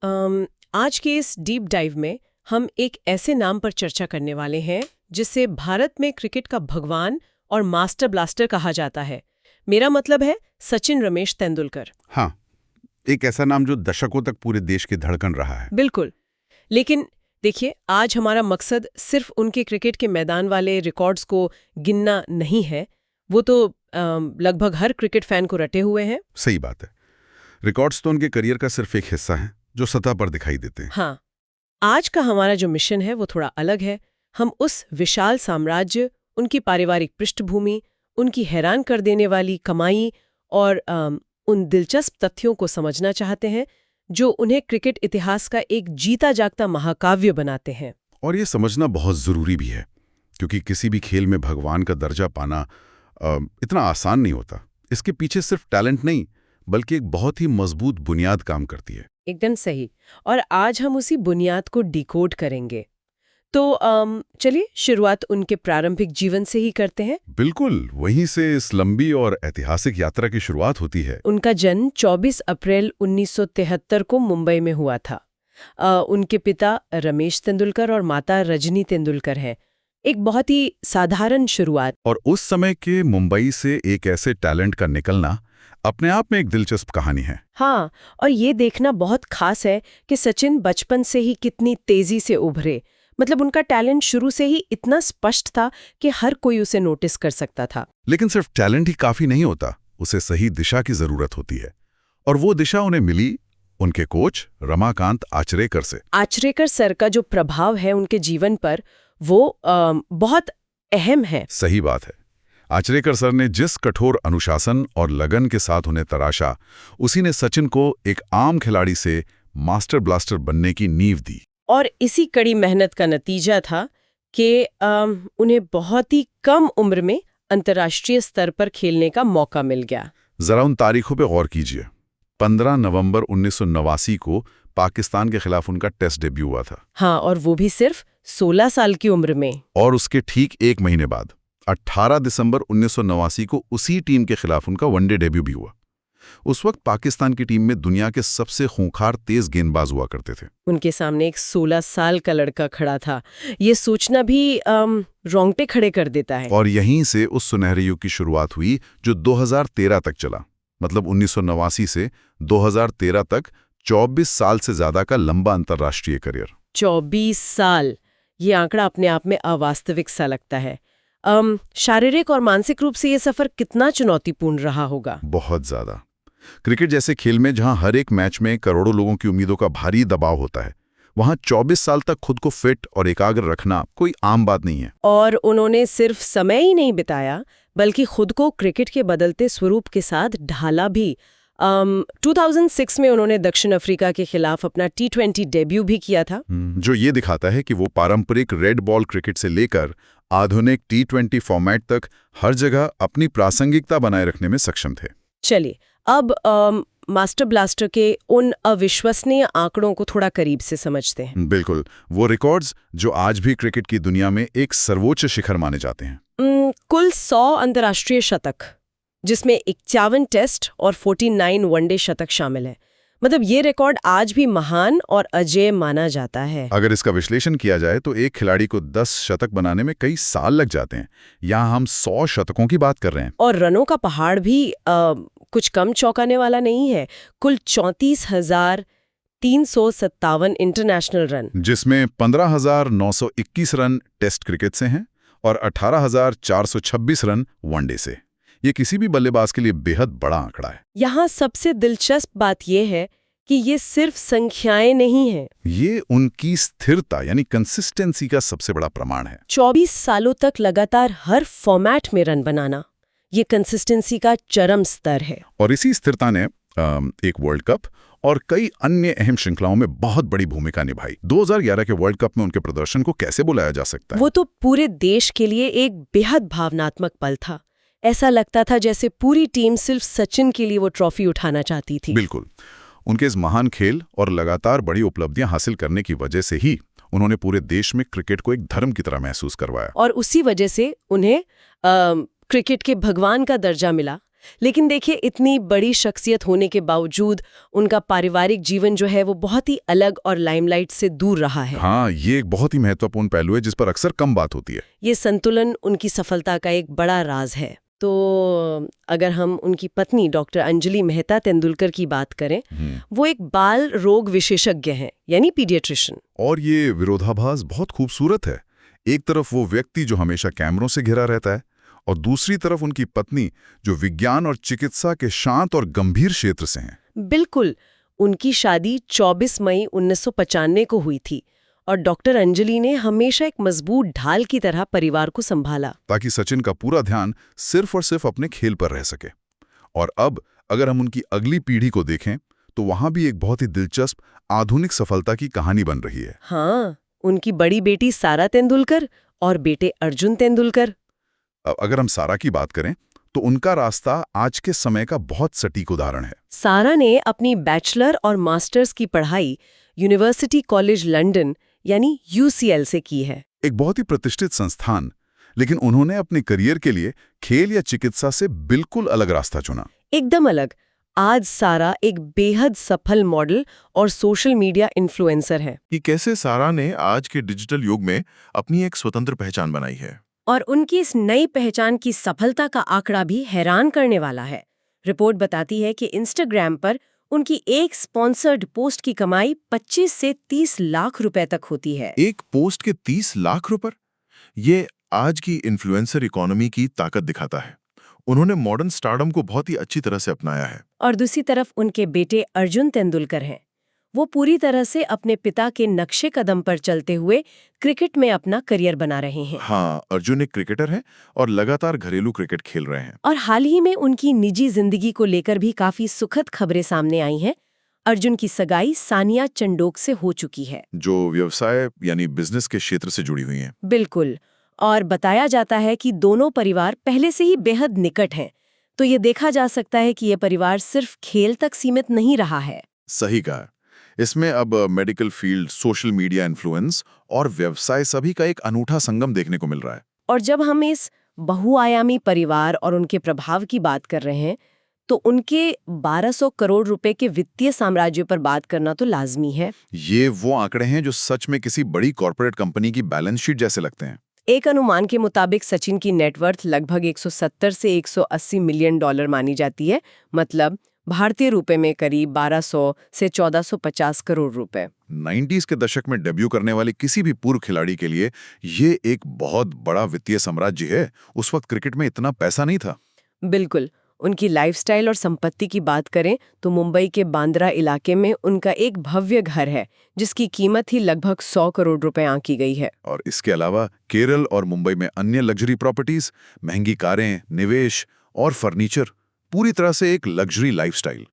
आज के इस डीप डाइव में हम एक ऐसे नाम पर चर्चा करने वाले हैं जिसे भारत में क्रिकेट का भगवान और मास्टर ब्लास्टर कहा जाता है। मेरा मतलब है सचिन रमेश तेंदुलकर। हाँ, एक ऐसा नाम जो दशकों तक पूरे देश की धड़कन रहा है। बिल्कुल। लेकिन देखिए, आज हमारा मकसद सिर्फ उनके क्रिकेट के मैदान वाले रिकॉर्ड्स को गिनना नहीं है। वो तो लगभग हर क्रिकेट फैन को रटे हुए हैं। सही बात है। रिकॉर्ड्स तो उनके करियर का सिर्फ एक हिस्सा है जो सतह पर दिखाई देते हैं। हाँ, आज का हमारा जो मिशन है वो थोड़ा अलग है। हम उस विशाल साम्राज्य, उनकी पारिवारिक पृष्ठभूमि, उनकी हैरान कर देने वाली कमाई और उन दिलचस्प तथ्यों को समझना चाहते हैं जो उन्हें क्रिकेट इतिहास का एक जीता जागता महाकाव्य बनाते हैं। और ये समझना बहुत जरूरी भी है, क्योंकि किसी भी खेल में भगवान का दर्जा पाना इतना आसान नहीं होता। इसके पीछे सिर्फ टैलेंट नहीं, बल्कि एक बहुत ही मजबूत बुनियाद काम करती है। एकदम सही। और आज हम उसी बुनियाद को डिकोड करेंगे। तो चलिए शुरुआत उनके प्रारंभिक जीवन से ही करते हैं। बिल्कुल, वहीं से इस लंबी और ऐतिहासिक यात्रा की शुरुआत होती है। उनका जन्म 24 अप्रैल 1973 को मुंबई में हुआ था। उनके पिता रमेश तेंदुलकर और माता रजनी तेंदुलकर हैं। एक बहुत ही साधारण शुरुआत। और उस समय के मुंबई से एक ऐसे टैलेंट का निकलना अपने आप में एक दिलचस्प कहानी है। हाँ, और ये देखना बहुत खास है कि सचिन बचपन से ही कितनी तेजी से उभरे। मतलब उनका टैलेंट शुरू से ही इतना स्पष्ट था कि हर कोई उसे नोटिस कर सकता था। लेकिन सिर्फ टैलेंट ही काफी नहीं होता, उसे सही दिशा की जरूरत होती है। और वो दिशा उन्हें मिली उनके कोच रमाकांत आचरेकर से। आचरेकर सर का जो प्रभाव है उनके जीवन पर, वो बहुत अहम है। सही बात है। आचरेकर सर ने जिस कठोर अनुशासन और लगन के साथ उन्हें तराशा, उसी ने सचिन को एक आम खिलाड़ी से मास्टर ब्लास्टर बनने की नींव दी। और इसी कड़ी मेहनत का नतीजा था कि उन्हें बहुत ही कम उम्र में अंतर्राष्ट्रीय स्तर पर खेलने का मौका मिल गया। जरा उन तारीखों पे गौर कीजिए। 15 नवंबर 1989 को पाकिस्तान के खिलाफ उनका टेस्ट डेब्यू हुआ था। हाँ, और वो भी सिर्फ 16 साल की उम्र में। और उसके ठीक एक महीने बाद 18 दिसंबर 1989 को उसी टीम के खिलाफ उनका वनडे डेब्यू भी हुआ। उस वक्त पाकिस्तान की टीम में दुनिया के सबसे खूंखार तेज गेंदबाज हुआ करते थे। उनके सामने एक 16 साल का लड़का खड़ा था। ये सोचना भी रोंगटे खड़े कर देता है। और यहीं से उस सुनहरे युग की शुरुआत हुई जो 2013 तक चला। मतलब 1989 से 2013 तक 24 साल से ज्यादा का लंबा अंतर्राष्ट्रीय करियर। 24 साल, ये आंकड़ा अपने आप में अवास्तविक सा लगता है। शारीरिक और मानसिक रूप से ये सफर कितना चुनौतीपूर्ण रहा होगा। बहुत ज्यादा। क्रिकेट जैसे खेल में जहां हर एक मैच में करोड़ों लोगों की उम्मीदों का भारी दबाव होता है, वहां 24 साल तक खुद को फिट और एकाग्र रखना कोई आम बात नहीं है। और उन्होंने सिर्फ समय ही नहीं बिताया, बल्कि खुद को क्रिकेट के बदलते स्वरूप के साथ ढाला भी। 2006 में उन्होंने दक्षिण अफ्रीका के खिलाफ अपना T20 डेब्यू भी किया था, जो ये दिखाता है कि वो पारंपरिक रेड बॉल क्रिकेट से लेकर आधुनिक T20 फॉर्मेट तक हर जगह अपनी प्रासंगिकता बनाए रखने में सक्षम थे। चलिए अब मास्टर ब्लास्टर के उन अविश्वसनीय आंकड़ों को थोड़ा करीब से समझते हैं। बिल्कुल, वो रिकॉर्ड्स जो आज भी क्रिकेट की दुनिया में एक सर्वोच्च शिखर माने जाते हैं। कुल 100 अंतर्राष्ट्रीय शतक, जिसमें 51 टेस्ट और 49 वनडे शतक शामिल है। मतलब ये रिकॉर्ड आज भी महान और अजेय माना जाता है। अगर इसका विश्लेषण किया जाए तो एक खिलाड़ी को 10 शतक बनाने में कई साल लग जाते हैं। यहाँ हम 100 शतकों की बात कर रहे हैं। और रनों का पहाड़ भी कुछ कम चौंकाने वाला नहीं है। कुल 34,357 इंटरनेशनल रन, जिसमें 15,921 रन टेस्ट क्रिकेट से हैं और 18,426 रन वनडे से। ये किसी भी बल्लेबाज के लिए बेहद बड़ा आंकड़ा है। यहाँ सबसे दिलचस्प बात यह है कि ये सिर्फ संख्याएं नहीं हैं। ये उनकी स्थिरता यानी कंसिस्टेंसी का सबसे बड़ा प्रमाण है। 24 सालों तक लगातार हर फॉर्मेट में रन बनाना, ये कंसिस्टेंसी का चरम स्तर है। और इसी स्थिरता ने एक वर्ल्ड कप और कई अन्य अहम श्रृंखलाओं में बहुत बड़ी भूमिका निभाई। 2011 के वर्ल्ड कप में उनके प्रदर्शन को कैसे बुलाया जा सकता है? वो तो पूरे देश के लिए एक बेहद भावनात्मक पल था। ऐसा लगता था जैसे पूरी टीम सिर्फ सचिन के लिए वो ट्रॉफी उठाना चाहती थी। बिल्कुल। उनके इस महान खेल और लगातार बड़ी उपलब्धियां हासिल करने की वजह से ही उन्होंने पूरे देश में क्रिकेट को एक धर्म की तरह महसूस करवाया। और उसी वजह से उन्हें क्रिकेट के भगवान का दर्जा मिला। लेकिन देखिए, इतनी बड़ी शख्सियत होने के बावजूद उनका पारिवारिक जीवन जो है वो बहुत ही अलग और लाइमलाइट से दूर रहा है। हाँ, ये एक बहुत ही महत्वपूर्ण पहलू है जिस पर अक्सर कम बात होती है। ये संतुलन उनकी सफलता का एक बड़ा राज है। तो अगर हम उनकी पत्नी डॉक्टर अंजलि मेहता तेंदुलकर की बात करें, वो एक बाल रोग विशेषज्ञ हैं, यानी पीडियाट्रिशियन। और ये विरोधाभास बहुत खूबसूरत है। एक तरफ वो व्यक्ति जो हमेशा कैमरों से घिरा रहता है, और दूसरी तरफ उनकी पत्नी जो विज्ञान और चिकित्सा के शांत और गंभीर क्षेत्र से हैं। बिल्कुल। उनकी शादी 24 मई 1995 को हुई थी और डॉक्टर अंजलि ने हमेशा एक मजबूत ढाल की तरह परिवार को संभाला, ताकि सचिन का पूरा ध्यान सिर्फ और सिर्फ अपने खेल पर रह सके। और अब अगर हम उनकी अगली पीढ़ी को देखें तो वहां भी एक बहुत ही दिलचस्प आधुनिक सफलता की कहानी बन रही है। हाँ, उनकी बड़ी बेटी सारा तेंदुलकर और बेटे अर्जुन तेंदुलकर। अगर हम सारा की बात करें तो उनका रास्ता आज के समय का बहुत सटीक उदाहरण है। सारा ने अपनी बैचलर और मास्टर्स की पढ़ाई यूनिवर्सिटी कॉलेज लंदन यानी यूसीएल से की है। एक बहुत ही प्रतिष्ठित संस्थान, लेकिन उन्होंने अपने करियर के लिए खेल या चिकित्सा से बिल्कुल अलग रास्ता चुना। एकदम अलग। आज सारा एक बेहद सफल मॉडल और सोशल मीडिया इन्फ्लुएंसर है। कि कैसे सारा ने आज के डिजिटल युग में अपनी एक स्वतंत्र पहचान बनाई है। और उनकी इस नई पहचान की सफलता का आंकड़ा भी हैरान करने वाला है। रिपोर्ट बताती है कि इंस्टाग्राम पर उनकी एक स्पॉन्सर्ड पोस्ट की कमाई 25 से 30 लाख रुपए तक होती है। एक पोस्ट के 30 लाख रुपए? ये आज की इन्फ्लुएंसर इकोनॉमी की ताकत दिखाता है। उन्होंने मॉडर्न स्टारडम को बहुत ही अच्छी तरह से अपनाया है। और दूसरी तरफ उनके बेटे अर्जुन तेंदुलकर हैं। वो पूरी तरह से अपने पिता के नक्शे कदम पर चलते हुए क्रिकेट में अपना करियर बना रहे हैं। हाँ, अर्जुन एक क्रिकेटर है और लगातार घरेलू क्रिकेट खेल रहे हैं। और हाल ही में उनकी निजी जिंदगी को लेकर भी काफी सुखद खबरें सामने आई हैं। अर्जुन की सगाई सानिया चंडोक से हो चुकी है, जो व्यवसाय यानी बिजनेस के क्षेत्र से जुड़ी हुई हैं। बिल्कुल। और बताया जाता है कि दोनों परिवार पहले से ही बेहद निकट हैं। तो ये देखा जा सकता है कि ये परिवार सिर्फ खेल तक सीमित नहीं रहा है। सही कहा। इसमें अब medical field, social media influence और व्यवसाय सभी का एक अनूठा संगम देखने को मिल रहा है। और जब हम इस बहुआयामी परिवार और उनके प्रभाव की बात कर रहे हैं तो उनके 1200 करोड़ रुपए के वित्तीय साम्राज्य पर बात करना तो लाजमी है। ये वो आंकड़े हैं जो सच में किसी बड़ी कॉर्पोरेट कंपनी की बैलेंस शीट जैसे लगते हैं। एक अनुमान के मुताबिक सचिन की नेटवर्थ लगभग 170 से 180 मिलियन डॉलर मानी जाती है, मतलब भारतीय रुपए में करीब 1200 से 1450 करोड़ रुपए। 90s के दशक में डेब्यू करने वाले किसी भी पूर्व खिलाड़ी के लिए ये एक बहुत बड़ा वित्तीय साम्राज्य है। उस वक्त क्रिकेट में इतना पैसा नहीं था। बिल्कुल। उनकी लाइफस्टाइल और संपत्ति की बात करें तो मुंबई के बांद्रा इलाके में उनका एक भव्य घर है जिसकी कीमत ही लगभग 100 करोड़ रुपए आंकी गई है। और इसके अलावा केरल और मुंबई में अन्य लग्जरी प्रॉपर्टीज, महंगी कारें, निवेश और फर्नीचर, पूरी तरह से एक लग्जरी लाइफस्टाइल।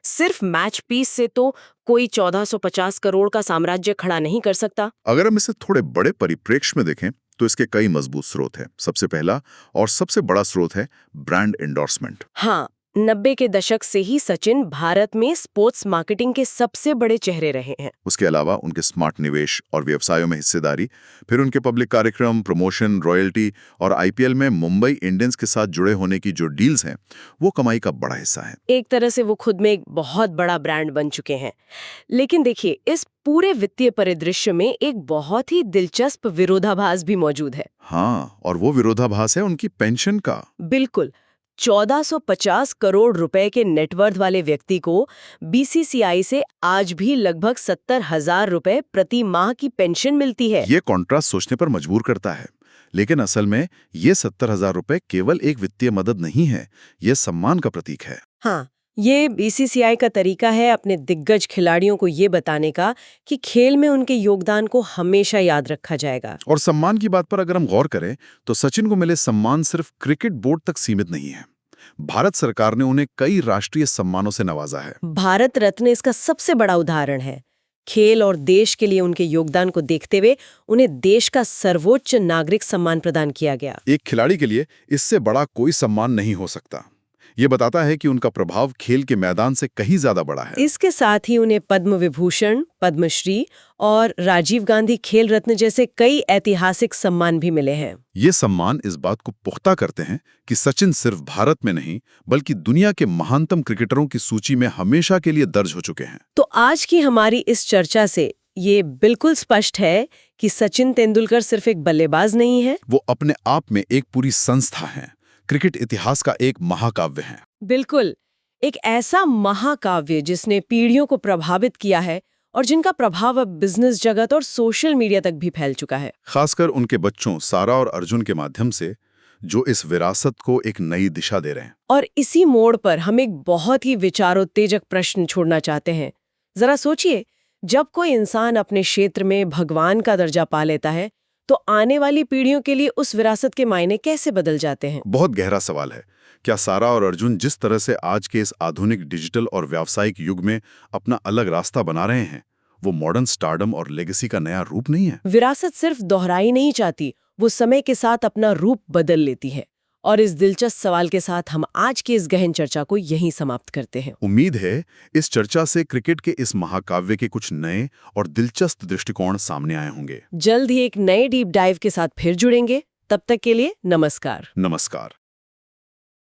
सिर्फ मैच पीस से तो कोई 1450 करोड़ का साम्राज्य खड़ा नहीं कर सकता। अगर हम इसे थोड़े बड़े परिप्रेक्ष्य में देखें तो इसके कई मजबूत स्रोत हैं। सबसे पहला और सबसे बड़ा स्रोत है ब्रांड एंडोर्समेंट। हाँ, 90 के दशक से ही सचिन भारत में स्पोर्ट्स मार्केटिंग के सबसे बड़े चेहरे रहे हैं। उसके अलावा उनके स्मार्ट निवेश और व्यवसायों में हिस्सेदारी, फिर उनके पब्लिक कार्यक्रम, प्रमोशन, रॉयल्टी और आईपीएल में मुंबई इंडियंस के साथ जुड़े होने की जो डील्स हैं, वो कमाई का बड़ा हिस्सा है। एक तरह से वो खुद में एक बहुत बड़ा ब्रांड बन चुके हैं। लेकिन देखिए, इस पूरे वित्तीय परिदृश्य में एक बहुत ही दिलचस्प विरोधाभास भी मौजूद है। हाँ, और वो विरोधाभास है उनकी पेंशन का। बिल्कुल। 1450 करोड़ रुपए के नेटवर्थ वाले व्यक्ति को बीसीसीआई से आज भी लगभग 70,000 रुपए प्रति माह की पेंशन मिलती है। ये कॉन्ट्रास्ट सोचने पर मजबूर करता है, लेकिन असल में ये 70,000 रुपए केवल एक वित्तीय मदद नहीं है, ये सम्मान का प्रतीक है। हाँ, ये बीसीसीआई का तरीका है अपने दिग्गज खिलाड़ियों को ये बताने का कि खेल में उनके योगदान को हमेशा याद रखा जाएगा। और सम्मान की बात पर अगर हम गौर करें तो सचिन को मिले सम्मान सिर्फ क्रिकेट बोर्ड तक सीमित नहीं है। भारत सरकार ने उन्हें कई राष्ट्रीय सम्मानों से नवाजा है। भारत रत्न इसका सबसे बड़ा उदाहरण है। खेल और देश के लिए उनके योगदान को देखते हुए उन्हें देश का सर्वोच्च नागरिक सम्मान प्रदान किया गया। एक खिलाड़ी के लिए इससे बड़ा कोई सम्मान नहीं हो सकता। ये बताता है कि उनका प्रभाव खेल के मैदान से कहीं ज्यादा बड़ा है। इसके साथ ही उन्हें पद्म विभूषण, पद्मश्री और राजीव गांधी खेल रत्न जैसे कई ऐतिहासिक सम्मान भी मिले हैं। ये सम्मान इस बात को पुख्ता करते हैं कि सचिन सिर्फ भारत में नहीं बल्कि दुनिया के महानतम क्रिकेटरों की सूची में हमेशा के लिए दर्ज हो चुके हैं। तो आज की हमारी इस चर्चा से ये बिल्कुल स्पष्ट है कि सचिन तेंदुलकर सिर्फ एक बल्लेबाज नहीं है, वो अपने आप में एक पूरी संस्था है, क्रिकेट इतिहास का एक महाकाव्य है। बिल्कुल एक ऐसा महाकाव्य जिसने पीढ़ियों को प्रभावित किया है और जिनका प्रभाव अब बिजनेस जगत और सोशल मीडिया तक भी फैल चुका है। खासकर उनके बच्चों सारा और अर्जुन के माध्यम से, जो इस विरासत को एक नई दिशा दे रहे हैं। और इसी मोड़ पर हम एक बहुत ही विचारोत्तेजक प्रश्न छोड़ना चाहते हैं। जरा सोचिए, जब कोई इंसान अपने क्षेत्र में भगवान का दर्जा पा लेता है तो आने वाली पीढ़ियों के लिए उस विरासत के मायने कैसे बदल जाते हैं? बहुत गहरा सवाल है। क्या सारा और अर्जुन जिस तरह से आज के इस आधुनिक डिजिटल और व्यावसायिक युग में अपना अलग रास्ता बना रहे हैं, वो मॉडर्न स्टारडम और लेगेसी का नया रूप नहीं है? विरासत सिर्फ दोहराई नहीं चाहती, वो समय के साथ अपना रूप बदल लेती है। और इस दिलचस्प सवाल के साथ हम आज की इस गहन चर्चा को यहीं समाप्त करते हैं। उम्मीद है इस चर्चा से क्रिकेट के इस महाकाव्य के कुछ नए और दिलचस्प दृष्टिकोण सामने आए होंगे। जल्द ही एक नए डीप डाइव के साथ फिर जुड़ेंगे। तब तक के लिए नमस्कार। नमस्कार।